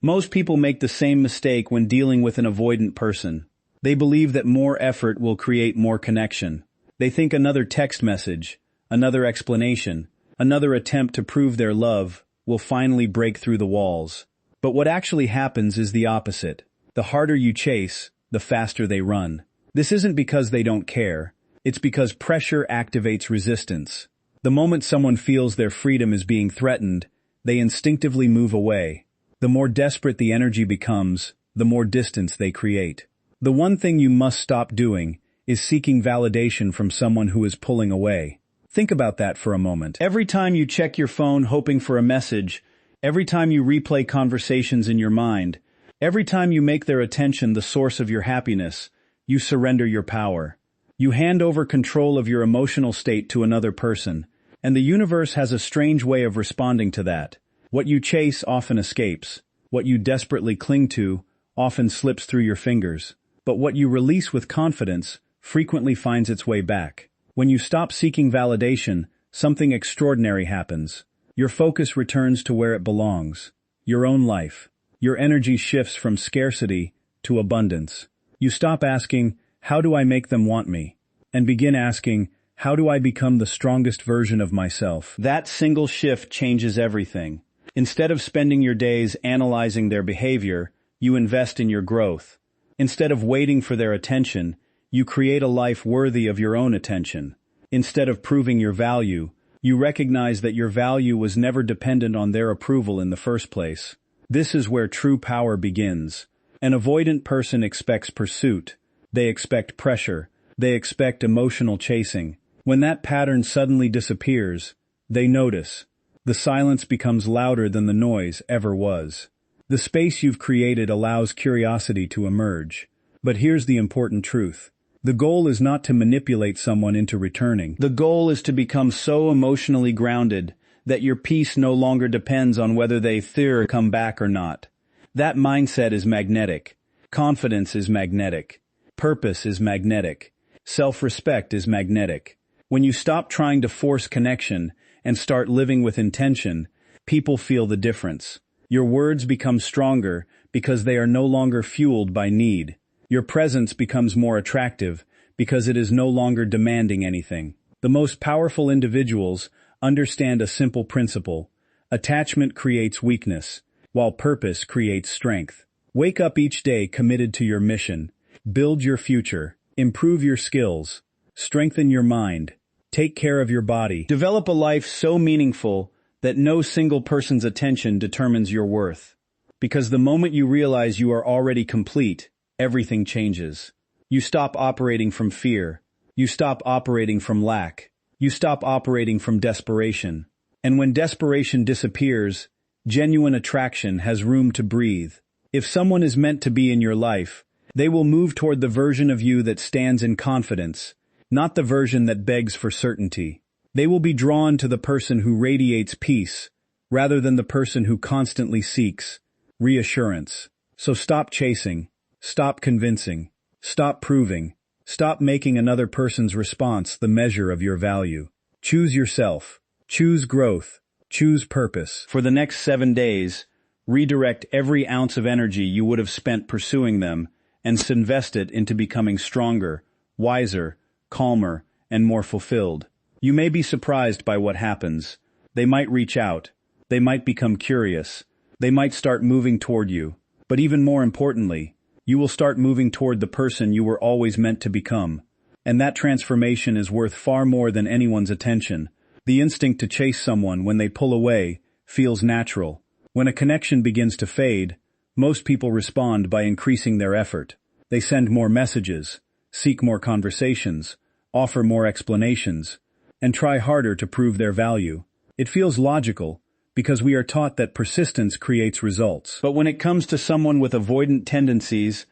Most people make the same mistake when dealing with an avoidant person. They believe that more effort will create more connection. They think another text message, another explanation, another attempt to prove their love will finally break through the walls. But what actually happens is the opposite. The harder you chase, the faster they run. This isn't because they don't care. It's because pressure activates resistance. The moment someone feels their freedom is being threatened, they instinctively move away. The more desperate the energy becomes, the more distance they create. The one thing you must stop doing is seeking validation from someone who is pulling away. Think about that for a moment. Every time you check your phone hoping for a message, every time you replay conversations in your mind, every time you make their attention the source of your happiness, you surrender your power. You hand over control of your emotional state to another person, and the universe has a strange way of responding to that. What you chase often escapes. What you desperately cling to often slips through your fingers. But what you release with confidence frequently finds its way back. When you stop seeking validation, something extraordinary happens. Your focus returns to where it belongs, your own life. Your energy shifts from scarcity to abundance. You stop asking, "How do I make them want me?" and begin asking, "How do I become the strongest version of myself?" That single shift changes everything. Instead of spending your days analyzing their behavior, you invest in your growth. Instead of waiting for their attention, you create a life worthy of your own attention. Instead of proving your value, you recognize that your value was never dependent on their approval in the first place. This is where true power begins. An avoidant person expects pursuit. They expect pressure. They expect emotional chasing. When that pattern suddenly disappears, they notice. The silence becomes louder than the noise ever was. The space you've created allows curiosity to emerge. But here's the important truth. The goal is not to manipulate someone into returning. The goal is to become so emotionally grounded that your peace no longer depends on whether they come back or not. That mindset is magnetic. Confidence is magnetic. Purpose is magnetic. Self-respect is magnetic. When you stop trying to force connection and start living with intention, people feel the difference. Your words become stronger because they are no longer fueled by need. Your presence becomes more attractive because it is no longer demanding anything. The most powerful individuals understand a simple principle. Attachment creates weakness, while purpose creates strength. Wake up each day committed to your mission. Build your future. Improve your skills. Strengthen your mind. Take care of your body. Develop a life so meaningful that no single person's attention determines your worth. Because the moment you realize you are already complete, everything changes. You stop operating from fear. You stop operating from lack. You stop operating from desperation. And when desperation disappears, genuine attraction has room to breathe. If someone is meant to be in your life, they will move toward the version of you that stands in confidence, not the version that begs for certainty. They will be drawn to the person who radiates peace, rather than the person who constantly seeks reassurance. So stop chasing. Stop convincing. Stop proving. Stop making another person's response the measure of your value. Choose yourself. Choose growth. Choose purpose. For the next 7 days, redirect every ounce of energy you would have spent pursuing them and invest it into becoming stronger, wiser, calmer, and more fulfilled. You may be surprised by what happens. They might reach out. They might become curious. They might start moving toward you. But even more importantly, you will start moving toward the person you were always meant to become. And that transformation is worth far more than anyone's attention. The instinct to chase someone when they pull away feels natural. When a connection begins to fade, most people respond by increasing their effort. They send more messages, seek more conversations, offer more explanations, and try harder to prove their value. It feels logical, because we are taught that persistence creates results. But when it comes to someone with avoidant tendencies,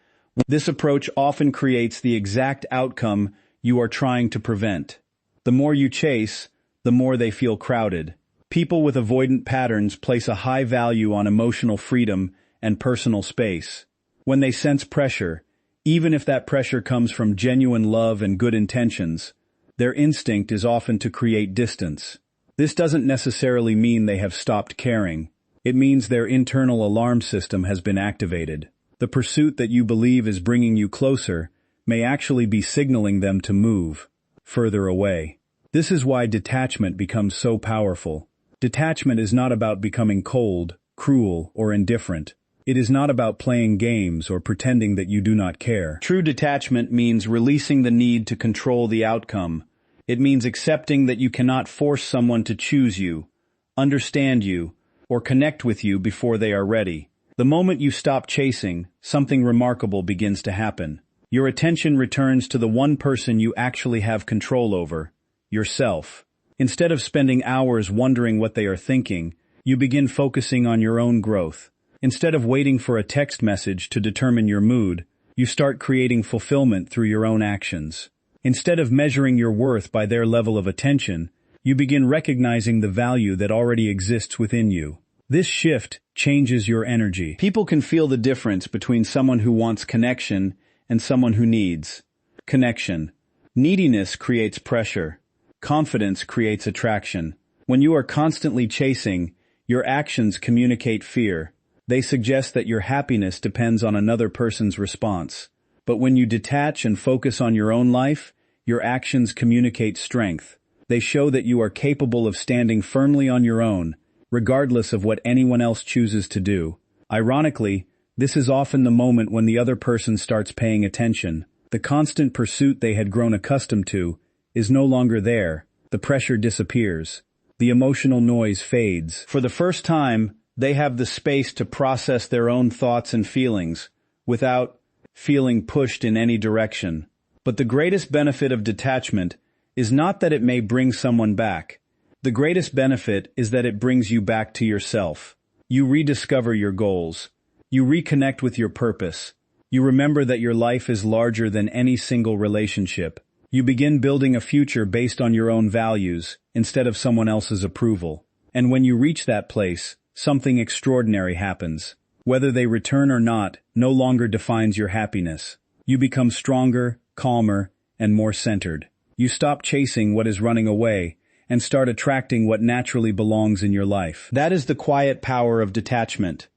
this approach often creates the exact outcome you are trying to prevent. The more you chase, the more they feel crowded. People with avoidant patterns place a high value on emotional freedom and personal space. When they sense pressure, even if that pressure comes from genuine love and good intentions, their instinct is often to create distance. This doesn't necessarily mean they have stopped caring. It means their internal alarm system has been activated. The pursuit that you believe is bringing you closer may actually be signaling them to move further away. This is why detachment becomes so powerful. Detachment is not about becoming cold, cruel, or indifferent. It is not about playing games or pretending that you do not care. True detachment means releasing the need to control the outcome. It means accepting that you cannot force someone to choose you, understand you, or connect with you before they are ready. The moment you stop chasing, something remarkable begins to happen. Your attention returns to the one person you actually have control over, yourself. Instead of spending hours wondering what they are thinking, you begin focusing on your own growth. Instead of waiting for a text message to determine your mood, you start creating fulfillment through your own actions. Instead of measuring your worth by their level of attention, you begin recognizing the value that already exists within you. This shift changes your energy. People can feel the difference between someone who wants connection and someone who needs connection. Neediness creates pressure. Confidence creates attraction. When you are constantly chasing, your actions communicate fear. They suggest that your happiness depends on another person's response. But when you detach and focus on your own life, your actions communicate strength. They show that you are capable of standing firmly on your own, regardless of what anyone else chooses to do. Ironically, this is often the moment when the other person starts paying attention. The constant pursuit they had grown accustomed to is no longer there. The pressure disappears. The emotional noise fades. For the first time, they have the space to process their own thoughts and feelings without feeling pushed in any direction. But the greatest benefit of detachment is not that it may bring someone back. The greatest benefit is that it brings you back to yourself. You rediscover your goals. You reconnect with your purpose. You remember that your life is larger than any single relationship. You begin building a future based on your own values instead of someone else's approval. And when you reach that place, something extraordinary happens. Whether they return or not no longer defines your happiness. You become stronger, calmer, and more centered. You stop chasing what is running away and start attracting what naturally belongs in your life. That is the quiet power of detachment,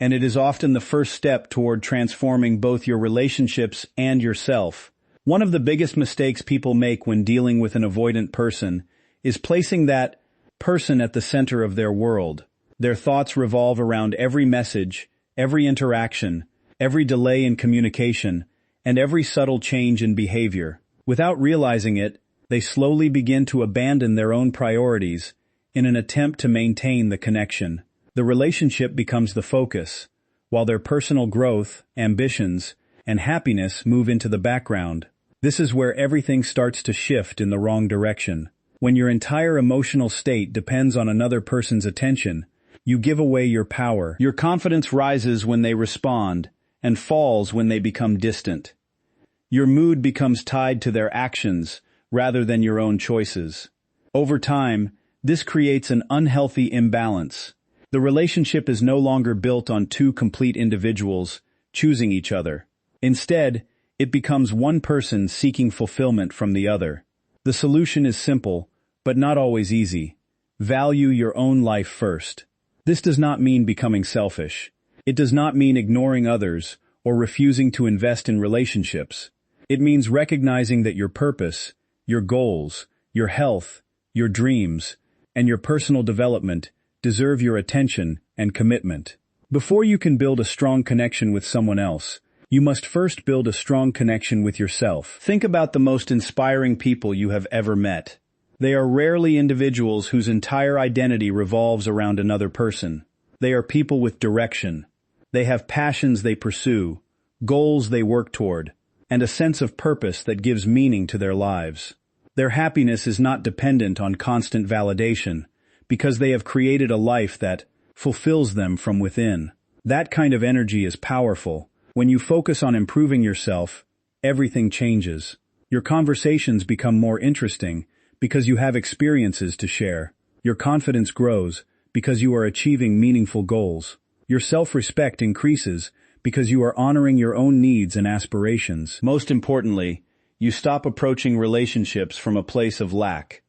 and it is often the first step toward transforming both your relationships and yourself. One of the biggest mistakes people make when dealing with an avoidant person is placing that person at the center of their world. Their thoughts revolve around every message, every interaction, every delay in communication, and every subtle change in behavior. Without realizing it, they slowly begin to abandon their own priorities in an attempt to maintain the connection. The relationship becomes the focus, while their personal growth, ambitions, and happiness move into the background. This is where everything starts to shift in the wrong direction. When your entire emotional state depends on another person's attention, you give away your power. Your confidence rises when they respond and falls when they become distant. Your mood becomes tied to their actions rather than your own choices. Over time, this creates an unhealthy imbalance. The relationship is no longer built on two complete individuals choosing each other. Instead, it becomes one person seeking fulfillment from the other. The solution is simple, but not always easy. Value your own life first. This does not mean becoming selfish. It does not mean ignoring others or refusing to invest in relationships. It means recognizing that your purpose, your goals, your health, your dreams, and your personal development deserve your attention and commitment. Before you can build a strong connection with someone else, you must first build a strong connection with yourself. Think about the most inspiring people you have ever met. They are rarely individuals whose entire identity revolves around another person. They are people with direction. They have passions they pursue, goals they work toward, and a sense of purpose that gives meaning to their lives. Their happiness is not dependent on constant validation, because they have created a life that fulfills them from within. That kind of energy is powerful. When you focus on improving yourself, everything changes. Your conversations become more interesting because you have experiences to share. Your confidence grows because you are achieving meaningful goals. Your self-respect increases because you are honoring your own needs and aspirations. Most importantly, you stop approaching relationships from a place of lack.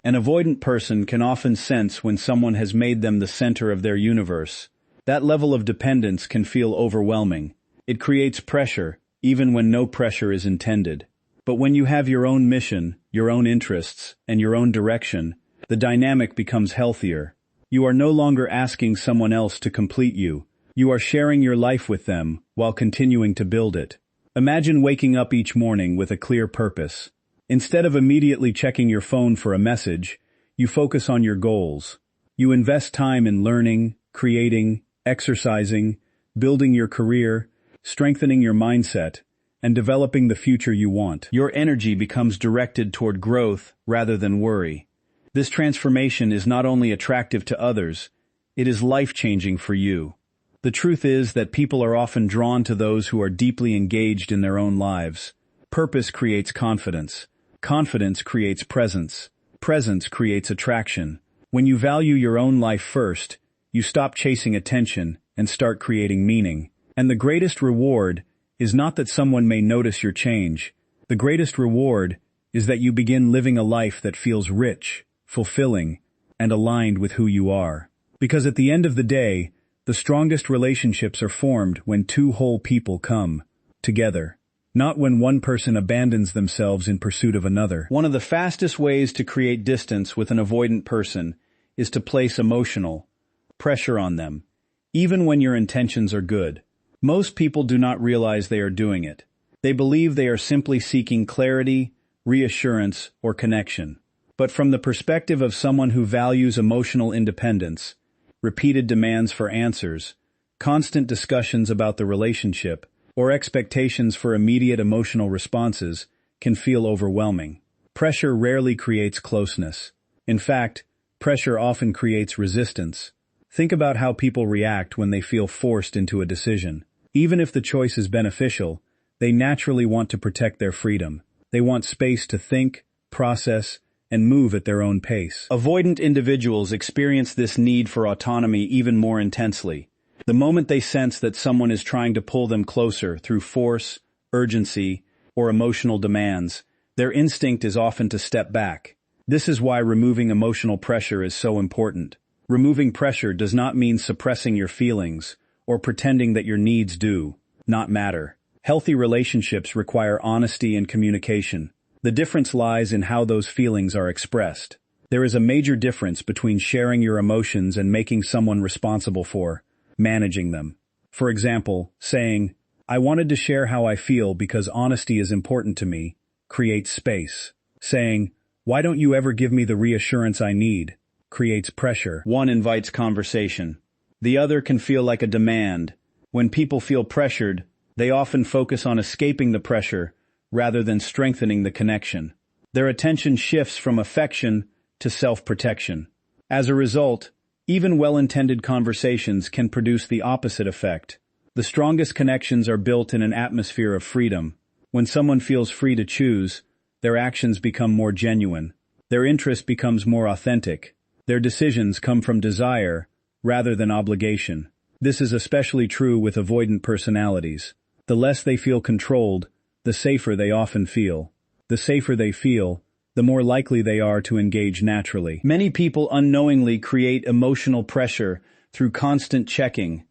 An avoidant person can often sense when someone has made them the center of their universe. That level of dependence can feel overwhelming. It creates pressure, even when no pressure is intended. But when you have your own mission, your own interests, and your own direction, the dynamic becomes healthier. You are no longer asking someone else to complete you. You are sharing your life with them while continuing to build it. Imagine waking up each morning with a clear purpose. Instead of immediately checking your phone for a message, you focus on your goals. You invest time in learning, creating, exercising, building your career, strengthening your mindset, and developing the future you want. Your energy becomes directed toward growth rather than worry. This transformation is not only attractive to others, it is life-changing for you. The truth is that people are often drawn to those who are deeply engaged in their own lives. Purpose creates confidence. Confidence creates presence. Presence creates attraction. When you value your own life first, you stop chasing attention and start creating meaning. And the greatest reward is not that someone may notice your change. The greatest reward is that you begin living a life that feels rich, fulfilling, and aligned with who you are. Because at the end of the day, the strongest relationships are formed when two whole people come together, not when one person abandons themselves in pursuit of another. One of the fastest ways to create distance with an avoidant person is to place emotional pressure on them, even when your intentions are good. Most people do not realize they are doing it. They believe they are simply seeking clarity, reassurance, or connection. But from the perspective of someone who values emotional independence, repeated demands for answers, constant discussions about the relationship, or expectations for immediate emotional responses can feel overwhelming. Pressure rarely creates closeness. In fact, pressure often creates resistance. Think about how people react when they feel forced into a decision. Even if the choice is beneficial, they naturally want to protect their freedom. They want space to think, process, and move at their own pace. Avoidant individuals experience this need for autonomy even more intensely. The moment they sense that someone is trying to pull them closer through force, urgency, or emotional demands, their instinct is often to step back. This is why removing emotional pressure is so important. Removing pressure does not mean suppressing your feelings or pretending that your needs do not matter. Healthy relationships require honesty and communication. The difference lies in how those feelings are expressed. There is a major difference between sharing your emotions and making someone responsible for managing them. For example, saying, "I wanted to share how I feel because honesty is important to me," creates space. Saying, "Why don't you ever give me the reassurance I need?" creates pressure. One invites conversation. The other can feel like a demand. When people feel pressured, they often focus on escaping the pressure rather than strengthening the connection. Their attention shifts from affection to self-protection. As a result, even well-intended conversations can produce the opposite effect. The strongest connections are built in an atmosphere of freedom. When someone feels free to choose, their actions become more genuine. Their interest becomes more authentic. Their decisions come from desire rather than obligation. This is especially true with avoidant personalities. The less they feel controlled, the safer they often feel. The safer they feel, the more likely they are to engage naturally. Many people unknowingly create emotional pressure through constant checking,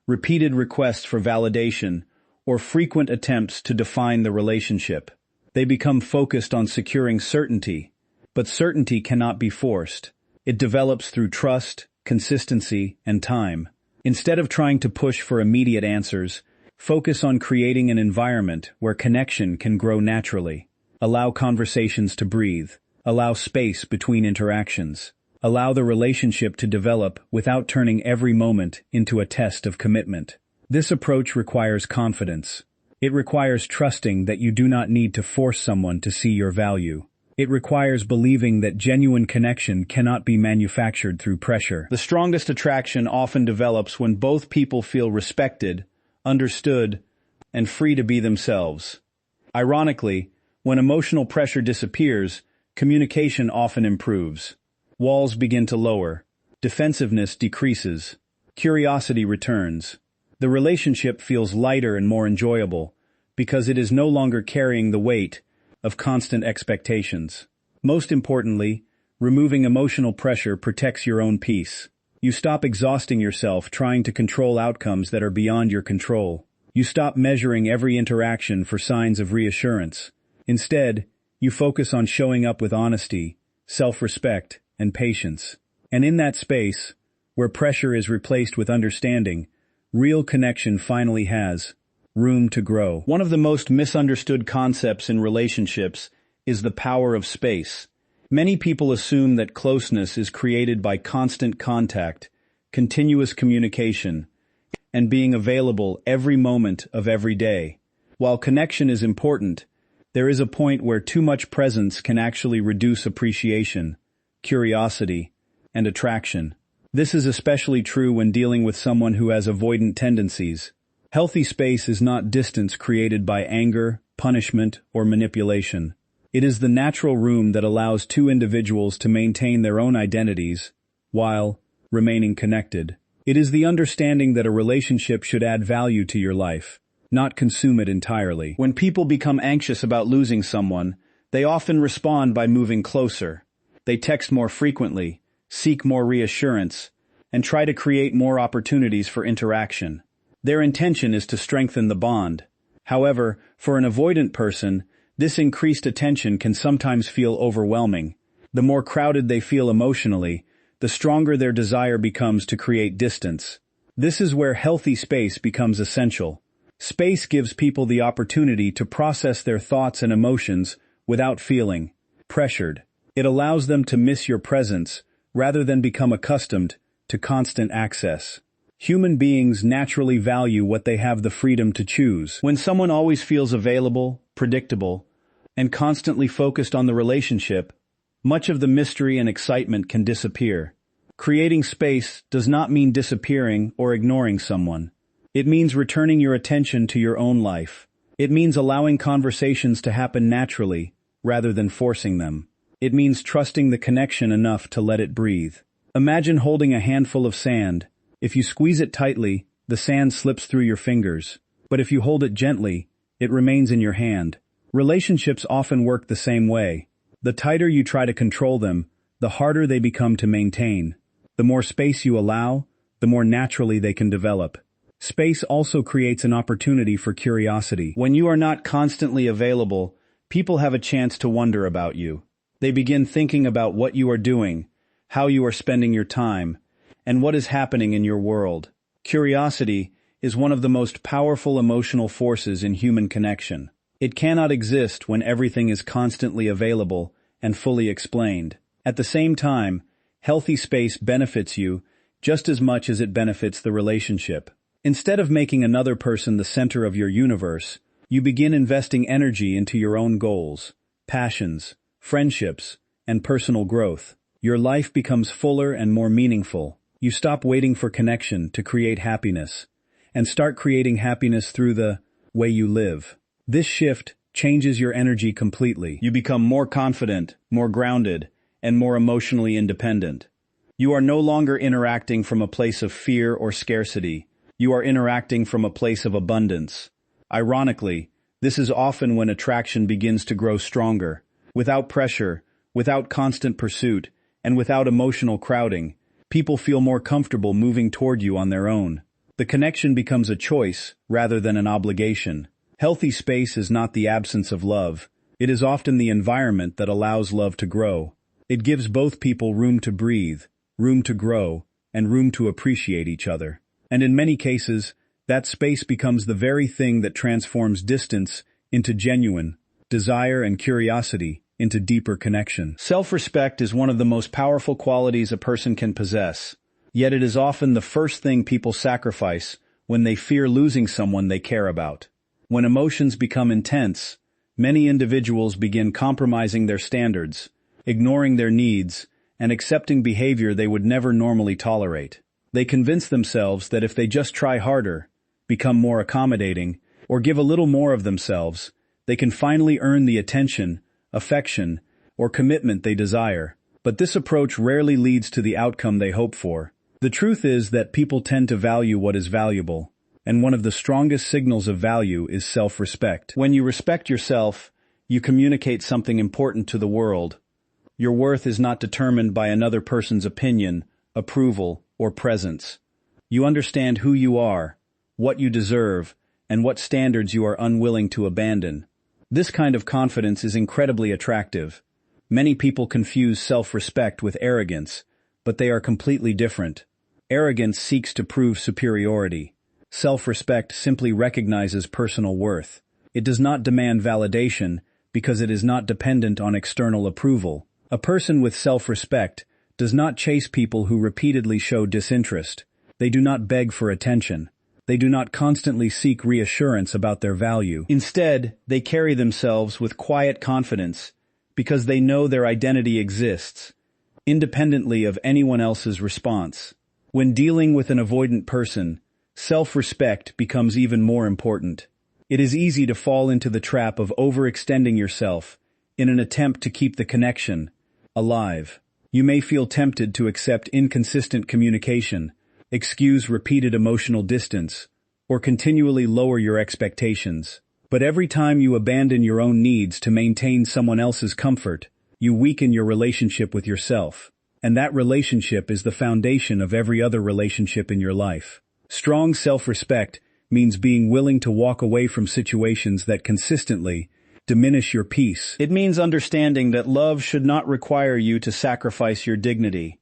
repeated requests for validation, or frequent attempts to define the relationship. They become focused on securing certainty, but certainty cannot be forced. It develops through trust, consistency, and time. Instead of trying to push for immediate answers, focus on creating an environment where connection can grow naturally. Allow conversations to breathe. Allow space between interactions. Allow the relationship to develop without turning every moment into a test of commitment. This approach requires confidence. It requires trusting that you do not need to force someone to see your value. It requires believing that genuine connection cannot be manufactured through pressure. The strongest attraction often develops when both people feel respected, understood, and free to be themselves. Ironically, when emotional pressure disappears, communication often improves. Walls begin to lower. Defensiveness decreases. Curiosity returns. The relationship feels lighter and more enjoyable because it is no longer carrying the weight of constant expectations. Most importantly, removing emotional pressure protects your own peace. You stop exhausting yourself trying to control outcomes that are beyond your control. You stop measuring every interaction for signs of reassurance. Instead, you focus on showing up with honesty, self-respect, and patience. And in that space, where pressure is replaced with understanding, real connection finally has room to grow. One of the most misunderstood concepts in relationships is the power of space. Many people assume that closeness is created by constant contact, continuous communication, and being available every moment of every day. While connection is important, there is a point where too much presence can actually reduce appreciation, curiosity, and attraction. This is especially true when dealing with someone who has avoidant tendencies. Healthy space is not distance created by anger, punishment, or manipulation. It is the natural room that allows two individuals to maintain their own identities while remaining connected. It is the understanding that a relationship should add value to your life, not consume it entirely. When people become anxious about losing someone, they often respond by moving closer. They text more frequently, seek more reassurance, and try to create more opportunities for interaction. Their intention is to strengthen the bond. However, for an avoidant person, this increased attention can sometimes feel overwhelming. The more crowded they feel emotionally, the stronger their desire becomes to create distance. This is where healthy space becomes essential. Space gives people the opportunity to process their thoughts and emotions without feeling pressured. It allows them to miss your presence rather than become accustomed to constant access. Human beings naturally value what they have the freedom to choose. When someone always feels available, predictable, and constantly focused on the relationship, much of the mystery and excitement can disappear. Creating space does not mean disappearing or ignoring someone. It means returning your attention to your own life. It means allowing conversations to happen naturally, rather than forcing them. It means trusting the connection enough to let it breathe. Imagine holding a handful of sand. If you squeeze it tightly, the sand slips through your fingers. But if you hold it gently, it remains in your hand. Relationships often work the same way. The tighter you try to control them, the harder they become to maintain. The more space you allow, the more naturally they can develop. Space also creates an opportunity for curiosity. When you are not constantly available, people have a chance to wonder about you. They begin thinking about what you are doing, how you are spending your time, and what is happening in your world. Curiosity is one of the most powerful emotional forces in human connection. It cannot exist when everything is constantly available and fully explained. At the same time, healthy space benefits you just as much as it benefits the relationship. Instead of making another person the center of your universe, you begin investing energy into your own goals, passions, friendships, and personal growth. Your life becomes fuller and more meaningful. You stop waiting for connection to create happiness, and start creating happiness through the way you live. This shift changes your energy completely. You become more confident, more grounded, and more emotionally independent. You are no longer interacting from a place of fear or scarcity. You are interacting from a place of abundance. Ironically, this is often when attraction begins to grow stronger. Without pressure, without constant pursuit, and without emotional crowding, people feel more comfortable moving toward you on their own. The connection becomes a choice rather than an obligation. Healthy space is not the absence of love. It is often the environment that allows love to grow. It gives both people room to breathe, room to grow, and room to appreciate each other. And in many cases, that space becomes the very thing that transforms distance into genuine desire and curiosity into deeper connection. Self-respect is one of the most powerful qualities a person can possess, yet it is often the first thing people sacrifice when they fear losing someone they care about. When emotions become intense, many individuals begin compromising their standards, ignoring their needs, and accepting behavior they would never normally tolerate. They convince themselves that if they just try harder, become more accommodating, or give a little more of themselves, they can finally earn the attention, affection, or commitment they desire. But this approach rarely leads to the outcome they hope for. The truth is that people tend to value what is valuable, and one of the strongest signals of value is self-respect. When you respect yourself, you communicate something important to the world. Your worth is not determined by another person's opinion, approval, or presence. You understand who you are, what you deserve, and what standards you are unwilling to abandon. This kind of confidence is incredibly attractive. Many people confuse self-respect with arrogance, but they are completely different. Arrogance seeks to prove superiority. Self-respect simply recognizes personal worth. It does not demand validation because it is not dependent on external approval. A person with self-respect does not chase people who repeatedly show disinterest. They do not beg for attention. They do not constantly seek reassurance about their value. Instead, they carry themselves with quiet confidence because they know their identity exists, independently of anyone else's response. When dealing with an avoidant person, self-respect becomes even more important. It is easy to fall into the trap of overextending yourself in an attempt to keep the connection alive. You may feel tempted to accept inconsistent communication, excuse repeated emotional distance, or continually lower your expectations. But every time you abandon your own needs to maintain someone else's comfort, you weaken your relationship with yourself. And that relationship is the foundation of every other relationship in your life. Strong self-respect means being willing to walk away from situations that consistently diminish your peace. It means understanding that love should not require you to sacrifice your dignity.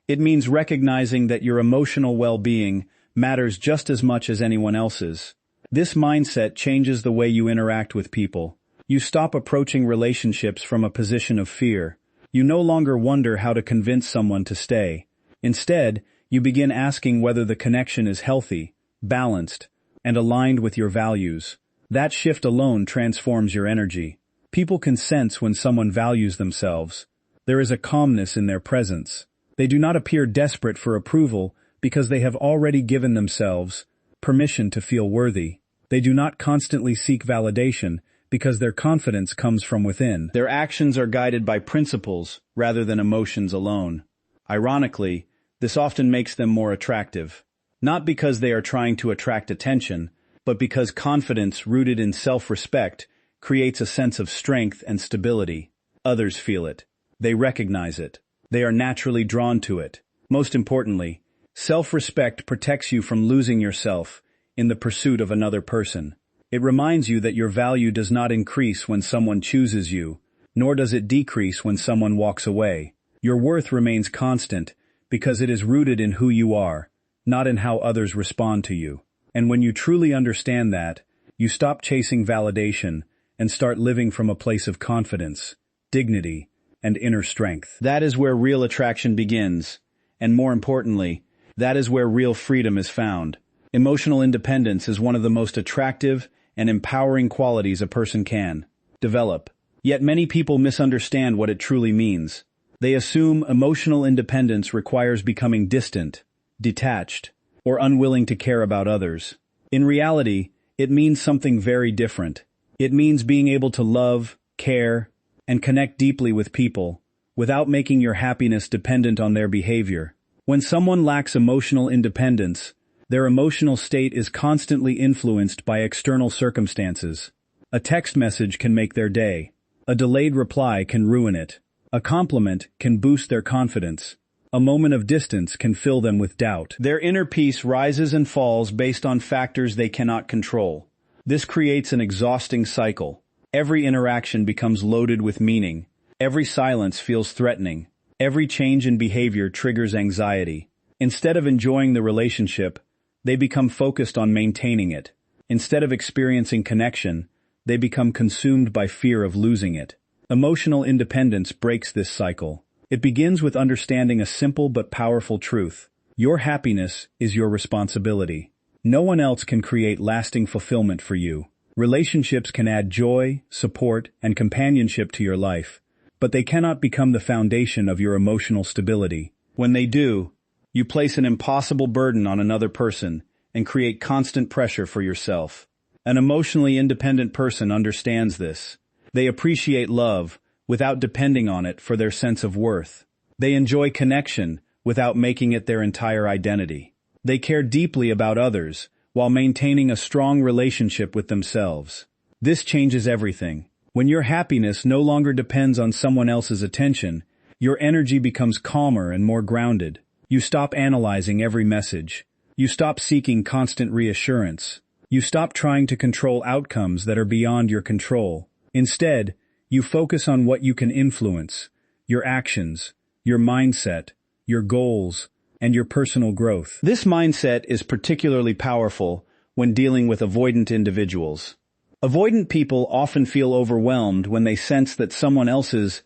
It means recognizing that your emotional well-being matters just as much as anyone else's. This mindset changes the way you interact with people. You stop approaching relationships from a position of fear. You no longer wonder how to convince someone to stay. Instead, you begin asking whether the connection is healthy, balanced, and aligned with your values. That shift alone transforms your energy. People can sense when someone values themselves. There is a calmness in their presence. They do not appear desperate for approval because they have already given themselves permission to feel worthy. They do not constantly seek validation because their confidence comes from within. Their actions are guided by principles rather than emotions alone. Ironically, this often makes them more attractive. Not because they are trying to attract attention, but because confidence rooted in self-respect creates a sense of strength and stability. Others feel it. They recognize it. They are naturally drawn to it. Most importantly, self-respect protects you from losing yourself in the pursuit of another person. It reminds you that your value does not increase when someone chooses you, nor does it decrease when someone walks away. Your worth remains constant because it is rooted in who you are, not in how others respond to you. And when you truly understand that, you stop chasing validation and start living from a place of confidence, dignity, and inner strength. That is where real attraction begins, and more importantly, that is where real freedom is found. Emotional independence is one of the most attractive and empowering qualities a person can develop. Yet many people misunderstand what it truly means. They assume emotional independence requires becoming distant, detached, or unwilling to care about others. In reality, it means something very different. It means being able to love, care, and connect deeply with people without making your happiness dependent on their behavior. When someone lacks emotional independence, their emotional state is constantly influenced by external circumstances. A text message can make their day. A delayed reply can ruin it. A compliment can boost their confidence. A moment of distance can fill them with doubt. Their inner peace rises and falls based on factors they cannot control. This creates an exhausting cycle. Every interaction becomes loaded with meaning. Every silence feels threatening. Every change in behavior triggers anxiety. Instead of enjoying the relationship, they become focused on maintaining it. Instead of experiencing connection, they become consumed by fear of losing it. Emotional independence breaks this cycle. It begins with understanding a simple but powerful truth. Your happiness is your responsibility. No one else can create lasting fulfillment for you. Relationships can add joy, support, and companionship to your life, but they cannot become the foundation of your emotional stability. When they do, you place an impossible burden on another person and create constant pressure for yourself. An emotionally independent person understands this. They appreciate love without depending on it for their sense of worth. They enjoy connection without making it their entire identity. They care deeply about others while maintaining a strong relationship with themselves. This changes everything. When your happiness no longer depends on someone else's attention, your energy becomes calmer and more grounded. You stop analyzing every message. You stop seeking constant reassurance. You stop trying to control outcomes that are beyond your control. Instead, you focus on what you can influence: your actions, your mindset, your goals, and your personal growth. This mindset is particularly powerful when dealing with avoidant individuals. Avoidant people often feel overwhelmed when they sense that someone else's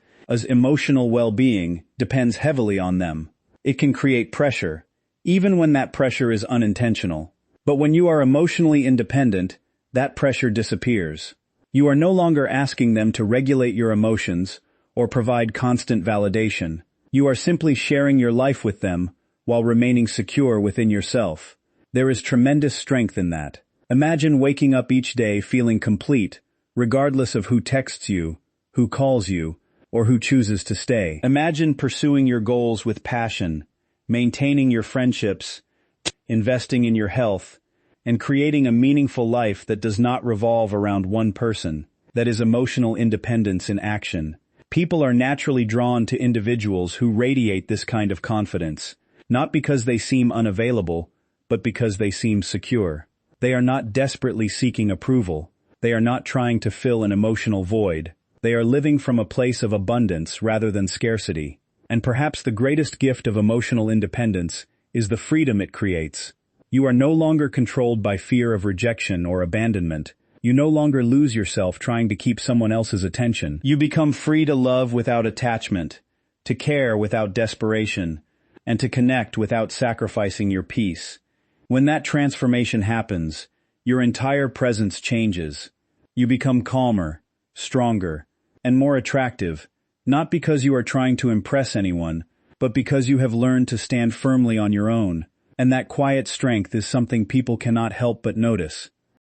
emotional well-being depends heavily on them. It can create pressure, even when that pressure is unintentional. But when you are emotionally independent, that pressure disappears. You are no longer asking them to regulate your emotions or provide constant validation. You are simply sharing your life with them while remaining secure within yourself. There is tremendous strength in that. Imagine waking up each day feeling complete, regardless of who texts you, who calls you, or who chooses to stay. Imagine pursuing your goals with passion, maintaining your friendships, investing in your health, and creating a meaningful life that does not revolve around one person. That is emotional independence in action. People are naturally drawn to individuals who radiate this kind of confidence, not because they seem unavailable, but because they seem secure. They are not desperately seeking approval. They are not trying to fill an emotional void. They are living from a place of abundance rather than scarcity. And perhaps the greatest gift of emotional independence is the freedom it creates. You are no longer controlled by fear of rejection or abandonment. You no longer lose yourself trying to keep someone else's attention. You become free to love without attachment, to care without desperation, and to connect without sacrificing your peace. When that transformation happens, your entire presence changes. You become calmer, stronger, and more attractive, not because you are trying to impress anyone, but because you have learned to stand firmly on your own. And that quiet strength is something people cannot help but notice.